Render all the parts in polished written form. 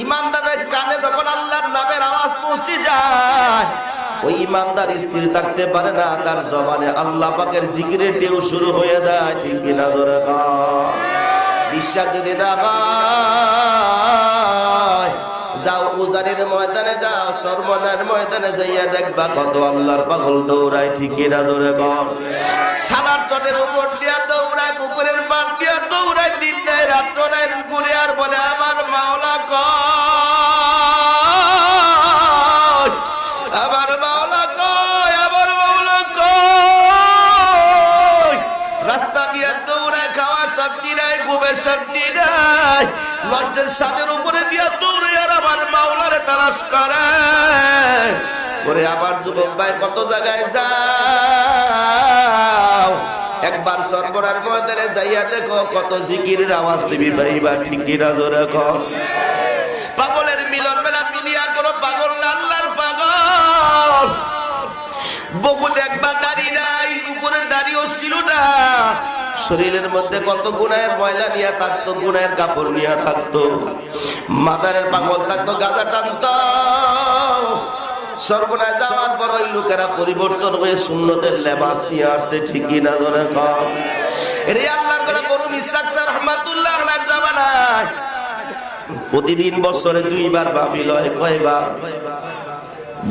ইমানদারের কানে যখন আল্লাহর নামের আওয়াজ পৌঁছে যায়, ওই ইমানদার স্থির থাকতে পারে না, তার জবানে আল্লাহ পাকের জিকিরের ঢেউ শুরু হয়ে যায়। ঠিক কিনা জোরে কর। বিশ্বাস যদি না হয়, যাও উজানের ময়দানে, যাও সরমনার ময়দানে, যাইয়া দেখবা কত আল্লাহর পাগল দৌড়ায়। ঠিক কিনা জোরে কর। সালার চটের উপর দিয়া দৌড়ায়, পুকুরের পাড় দিয়া দৌড়ায়, দিন নাই রাত্র নাই, ঘুরে আর বলে আমার মাওলা কয়, আমার মাওলা কয়, আমার মাওলা কয়। রাস্তা দিয়ে দৌড়ায়, খাওয়ার শক্তি নাই, ঘুমের শক্তি নাই, লজ্জার ছাদের উপরে দিয়া দৌড়ে আর আমার মাওলারে তালাশ করে। ওরে আমার যুবক ভাই, কত জায়গায় যাও, একবার সরবরার ময়দানে যাইয়া দেখো কত জিকিরের আওয়াজ তুমি পাইবা। ঠিক কিনা জোরে কর। পাগলের মিলন মেলা, দুনিয়ার কোন পাগল না, আল্লাহর পাগল। বহু দেখবা দাড়ি নাই, উপরে দাড়িও ছিল না, শরীরের মধ্যে কত গুনাহের ময়লা নিয়ে থাকতো, গুনাহের কাপড় নিয়ে থাকতো। মাজারের পাগল থাকতো, গাঁজা টানতো। সর্বনাশ যাওয়ার পর ওই লোকেরা পরিবর্তন হয়ে সুন্নতের লেবাস নিয়ে আসছে। ঠিকই না জোরে কর। রে আল্লাহর কথা বড় মিসকাত রাহমাতুল্লাহ আলাইহির জামানায় প্রতিদিন বছরে 2 বার বাবিল হয়। কয়বার?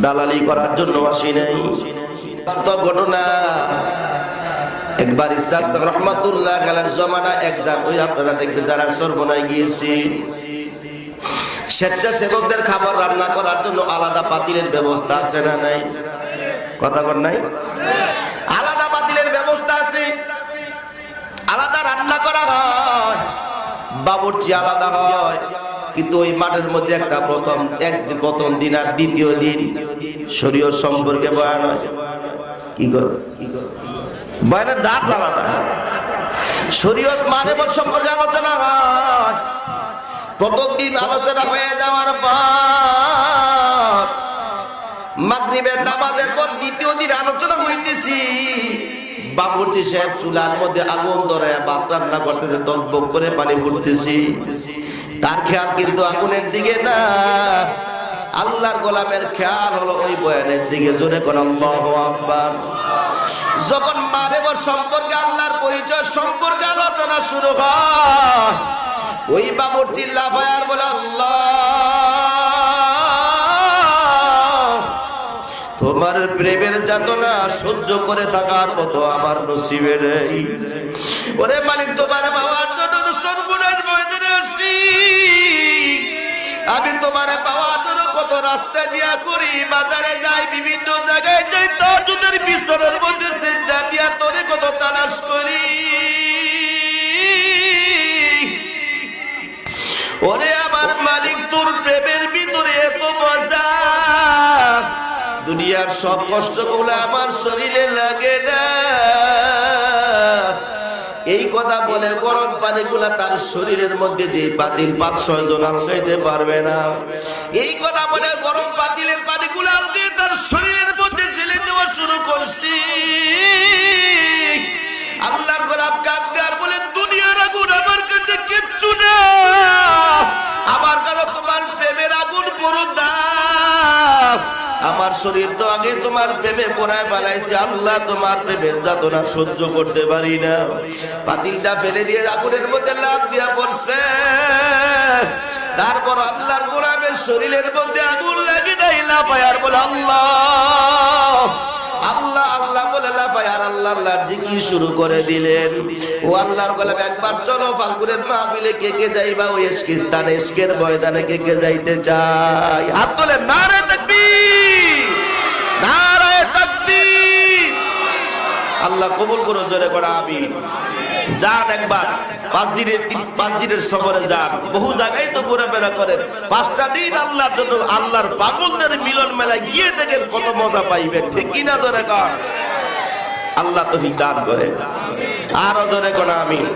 দালালি করার জন্য আসি নাই, বাস্তব ঘটনা। একবার ইসহাক রাহমাতুল্লাহ আলাইহির জামানায় একজন, ওই আপনারা দেখবেন যারা সর্বনায় গিয়েছে, স্বেচ্ছাসেবকদের খাবার রান্না করার জন্য আলাদা পাতিলের ব্যবস্থা আছে না নাই? কথা বল নাই? আলাদা পাতিলের ব্যবস্থা আছে, আলাদা রান্না করা হয়, বাবুর্চি আলাদা হয়। কিন্তু ওই মাঠের মধ্যে একটা প্রথম দিন আর দ্বিতীয় দিন শরীয়ত সম্পর্কে বয়ান হয়। কি কর বয়ানের ডাক আলাদা, শরীয়ত মানে সম্পর্কে আলোচনা হয়। প্রথম দিন আলোচনা হয়ে যাওয়ার পর মাগরিবের নামাজের পর দ্বিতীয় দিন আলোচনা হইতেছি, বাবুর্চি সাহেব চুলার মধ্যে আগুন ধরে ভাত রান্না করতেছে, টকবক করে পানি ফুটতেছি। তার খেয়াল কিন্তু আগুনের দিকে না, আল্লাহর গোলামের খেয়াল হলো ওই বয়ানের দিকে। জোরে কোন আল্লাহু আকবার। যখন মানব সম্পর্কে, আল্লাহর পরিচয় সম্পর্কে আলোচনা শুরু হয়, ওই বাবুর্চি লাফায় আর বলে আল্লাহ তোমার প্রেমের যাতনা সহ্য করে থাকার মতো আমার নসিবে নেই। ওরে মালিক, তোমার পাওয়ার জন্য তো সর্বনাশ ময়দানে আসছি। আমি তোমার পাওয়ার জন্য কত রাস্তা দিয়া করি, বাজারে যাই, বিভিন্ন জায়গায় যাই, তাহাজ্জুদের বিছানার মধ্যে সিজদা দিয়া তোরে কত তালাশ করি। ওরে আমার মালিক, তোর প্রেমের ভিতরে এত মজা, দুনিয়ার সব কষ্টগুলো আমার শরীরে লাগে না। এই কথা বলে গরম পানিগুলা তার শরীরের মধ্যে যে পাতিল 5-6 জন আলগাইতে পারবে না, এই কথা বলে গরম পাতিলের পানিগুলো আলগিয়ে তার শরীরের মধ্যে ঢেলে দেওয়া শুরু করছি। আল্লাহর গোলাম কাঁদতে আর বলে দুনিয়ার আগুন আমার কাছে কিচ্ছু না, আমার কাছে তোমার প্রেমের আগুন বড় দাম। আমার শরীর তো আগে তোমার প্রেমে পোড়ায় বানাইছে, আল্লাহ তোমার প্রেমের যাতনা সহ্য করতে পারি না। পাতিলটা ফেলে দিয়ে আগুনের মধ্যে লাফ দিয়া পড়ছে। তারপর আল্লাহর গোলামের শরীরের মধ্যে আগুন লাগে নাই, লাফায় আর বলে আল্লাহ আল্লাহ আল্লাহ বলে লাফায় আর আল্লাহ আল্লাহর জিকির শুরু করে দিলেন। ও আল্লাহর গোলাম, একবার চলো ফাল্গুনের মাহফিলে কে কে যাইবা? ওই এশকিস্তানে, এশকের ময়দানে কে কে যাইতে চাই? হাত তোলে। নারে তাকবীর, নারে তাকবীর। আল্লাহ কবুল করো, জোরে করে আমিন। যান একবার 5 দিনের সফরে যান, বহু জায়গায় তো ঘোরাফেরা করেন। 5টা দিন আল্লাহর জন্য, আল্লাহর পাগলদের মিলন মেলায় গিয়ে দেখেন কত মজা পাইবেন। ঠিক কিনা জোরে কর। আল্লাহ তৌফিক দান করে। আরো জোরে করে আমিন।